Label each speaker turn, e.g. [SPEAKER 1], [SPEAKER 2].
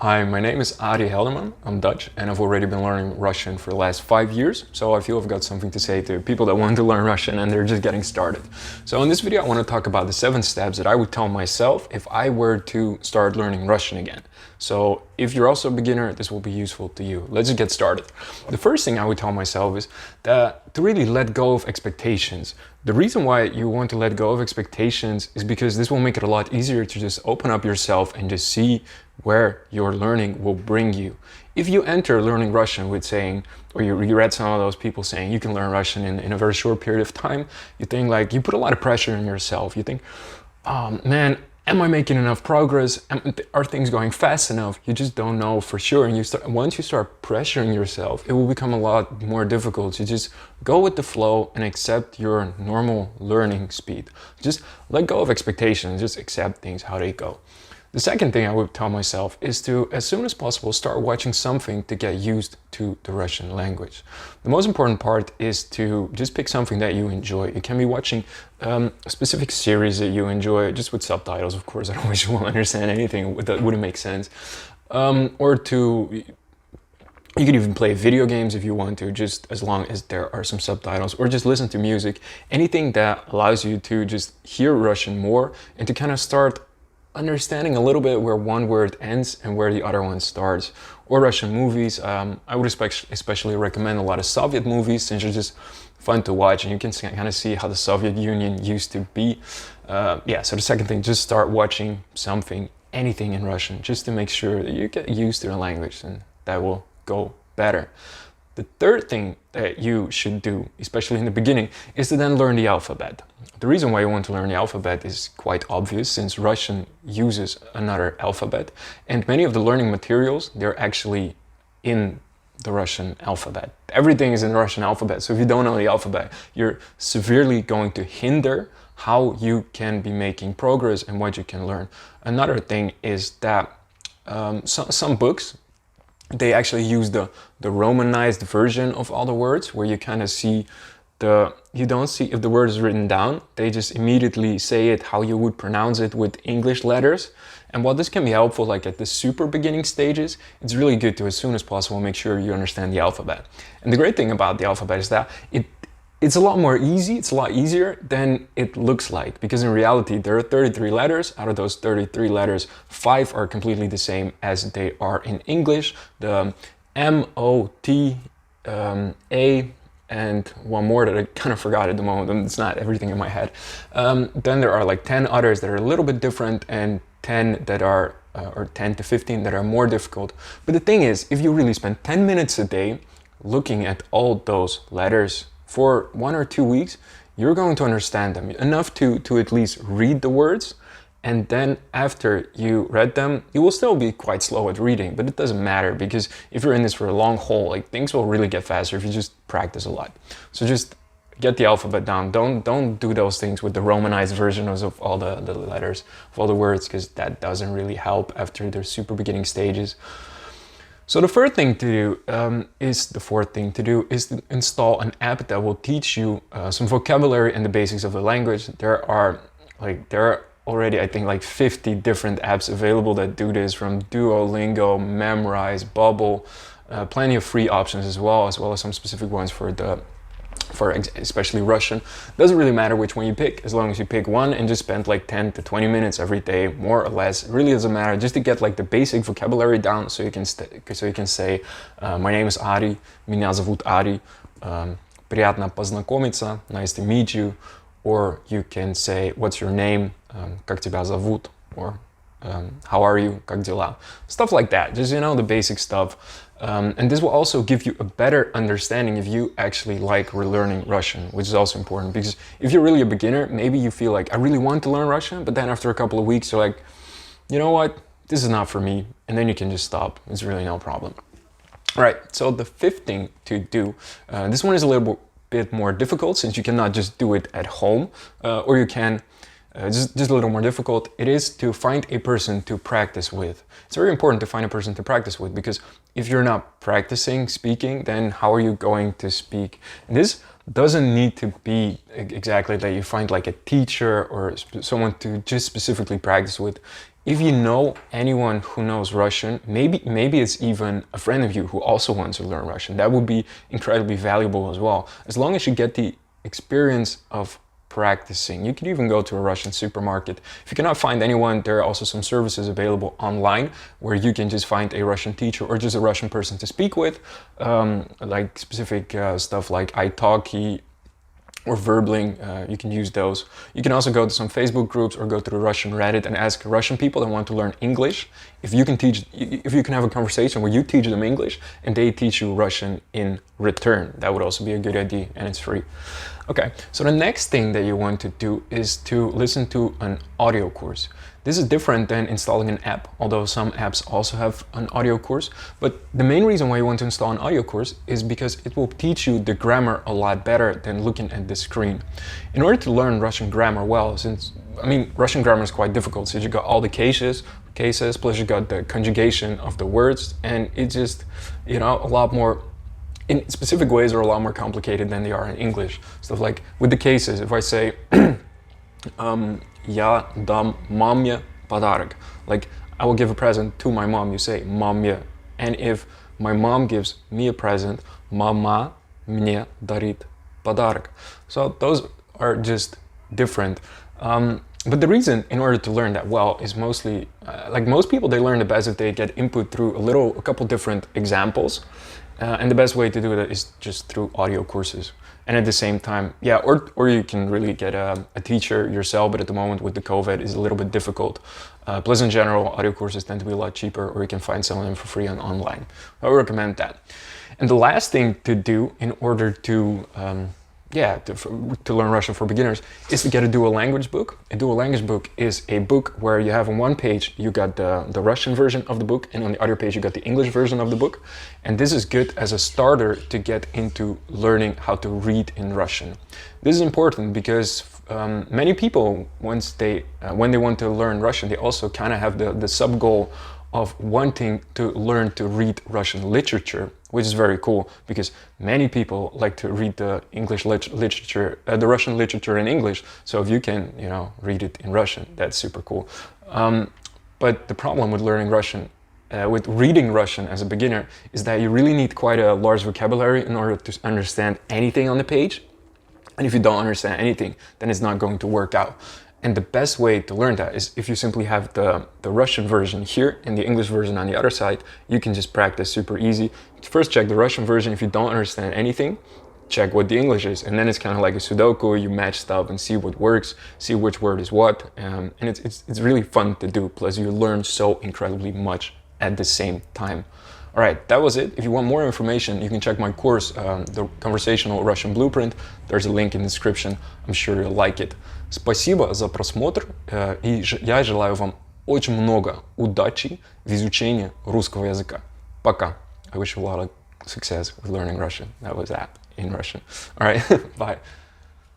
[SPEAKER 1] Hi, my name is Ari Helderman. I'm Dutch and I've already been learning Russian for the last 5 years, so I feel I've got something to say to people that want to learn Russian and they're just getting started. So in this video I want to talk about the 7 steps that I would tell myself if I were to start learning Russian again. So if you're also a beginner, this will be useful to you. Let's just get started. The first thing I would tell myself is that to really let go of expectations. The reason why you want to let go of expectations is because this will make it a lot easier to just open up yourself and just see where your learning will bring you. If you enter learning Russian with saying, or you read some of those people saying you can learn Russian in a very short period of time, you think like, you put a lot of pressure on yourself. You think, oh man, am I making enough progress? Are things going fast enough? You just don't know for sure. And once you start pressuring yourself, it will become a lot more difficult to just go with the flow and accept your normal learning speed. Just let go of expectations, just accept things how they go. The second thing I would tell myself is to, as soon as possible, start watching something to get used to the Russian language. The most important part is to just pick something that you enjoy. You can be watching a specific series that you enjoy, just with subtitles, of course. Otherwise you won't understand anything that wouldn't make sense. You could even play video games if you want to, just as long as there are some subtitles, or just listen to music. Anything that allows you to just hear Russian more and to kind of start understanding a little bit where one word ends and where the other one starts. Or Russian movies. I would especially recommend a lot of Soviet movies, since they're just fun to watch and you can kind of see how the Soviet Union used to be. So the second thing, just start watching something, anything in Russian, just to make sure that you get used to the language, and that will go better. The third thing that you should do, especially in the beginning, is to then learn the alphabet. The reason why you want to learn the alphabet is quite obvious, since Russian uses another alphabet, and many of the learning materials, they're actually in the Russian alphabet. Everything is in the Russian alphabet, so if you don't know the alphabet, you're severely going to hinder how you can be making progress and what you can learn. Another thing is that some books, they actually use the Romanized version of all the words, where you kind of see you don't see if the word is written down, they just immediately say it how you would pronounce it with English letters. And while this can be helpful like at the super beginning stages, it's really good to, as soon as possible, make sure you understand the alphabet. And the great thing about the alphabet is that it's a lot more easy, it's a lot easier than it looks like, because in reality there are 33 letters. Out of those 33 letters, 5 are completely the same as they are in English. The M, O, T, A, and one more that I kind of forgot at the moment, and it's not everything in my head. Then there are like 10 others that are a little bit different, and 10 that are, or 10 to 15 that are more difficult. But the thing is, if you really spend 10 minutes a day looking at all those letters for 1 or 2 weeks, you're going to understand them enough to at least read the words. And then after you read them, you will still be quite slow at reading, but it doesn't matter, because if you're in this for a long haul, like, things will really get faster if you just practice a lot. So just get the alphabet down. Don't do those things with the Romanized versions of all the letters, of all the words, because that doesn't really help after the super beginning stages. So the fourth thing to do is to install an app that will teach you some vocabulary and the basics of the language. There are already, I think, like 50 different apps available that do this, from Duolingo, Memrise, Bubble, plenty of free options as well as some specific ones for especially Russian. Doesn't really matter which one you pick, as long as you pick one and just spend like 10 to 20 minutes every day, more or less. It really doesn't matter, just to get like the basic vocabulary down, so you can say, my name is Ari, меня зовут Ari, приятно познакомиться, nice to meet you. Or you can say, what's your name, как тебя зовут, or how are you, как дела? Stuff like that, just, the basic stuff. And this will also give you a better understanding if you actually like relearning Russian, which is also important, because if you're really a beginner, maybe you feel like, I really want to learn Russian, but then after a couple of weeks, you're like, you know what, this is not for me. And then you can just stop. It's really no problem. All right, so the fifth thing to do, this one is a little bit more difficult, since you cannot just do it at home, or you can just a little more difficult. It is to find a person to practice with. It's very important to find a person to practice with, because if you're not practicing speaking, then how are you going to speak? And this doesn't need to be exactly that you find like a teacher or someone to just specifically practice with. if you know anyone who knows Russian, maybe it's even a friend of you who also wants to learn Russian. That would be incredibly valuable as well. As long as you get the experience of practicing. You could even go to a Russian supermarket. If you cannot find anyone, there are also some services available online where you can just find a Russian teacher or just a Russian person to speak with, like specific stuff like italki or Verbling, you can use those. You can also go to some Facebook groups or go to the Russian Reddit and ask Russian people that want to learn English if you can have a conversation where you teach them English and they teach you Russian in return. That would also be a good idea, and it's free. Okay, so the next thing that you want to do is to listen to an audio course. This is different than installing an app, although some apps also have an audio course. But the main reason why you want to install an audio course is because it will teach you the grammar a lot better than looking at the screen. In order to learn Russian grammar well, Russian grammar is quite difficult, so you got all the cases, plus you got the conjugation of the words, and it's just, a lot more, in specific ways, are a lot more complicated than they are in English. Stuff like with the cases, if I say, Я дам маме подарок. Like, I will give a present to my mom, you say маме. And if my mom gives me a present, мама мне дарит подарок. So those are just different. But the reason, in order to learn that well, is mostly, like most people, they learn the best if they get input through a couple different examples. And the best way to do that is just through audio courses. And at the same time, or you can really get a teacher yourself, but at the moment with the COVID, it's a little bit difficult. Plus in general, audio courses tend to be a lot cheaper, or you can find some of them for free online. I would recommend that. And the last thing to do in order to learn Russian for beginners is to get a dual language book. A dual language book is a book where you have on one page you got the Russian version of the book, and on the other page you got the English version of the book. And this is good as a starter to get into learning how to read in Russian. This is important because many people, when they want to learn Russian, they also kind of have the sub goal of wanting to learn to read Russian literature, which is very cool because many people like to read the English literature, the Russian literature in English. So if you can, read it in Russian, that's super cool. But the problem with learning Russian, with reading Russian as a beginner, is that you really need quite a large vocabulary in order to understand anything on the page. And if you don't understand anything, then it's not going to work out. And the best way to learn that is if you simply have the Russian version here and the English version on the other side, you can just practice super easy. First check the Russian version. If you don't understand anything, check what the English is. And then it's kind of like a Sudoku. You match stuff and see what works, see which word is what. And it's really fun to do. Plus you learn so incredibly much at the same time. All right, that was it. If you want more information, you can check my course, the Conversational Russian Blueprint. There's a link in the description. I'm sure you'll like it. Спасибо за просмотр, и я желаю вам очень много удачи в изучении русского языка. Пока. I wish you a lot of success with learning Russian. That was that in Russian. All right, bye.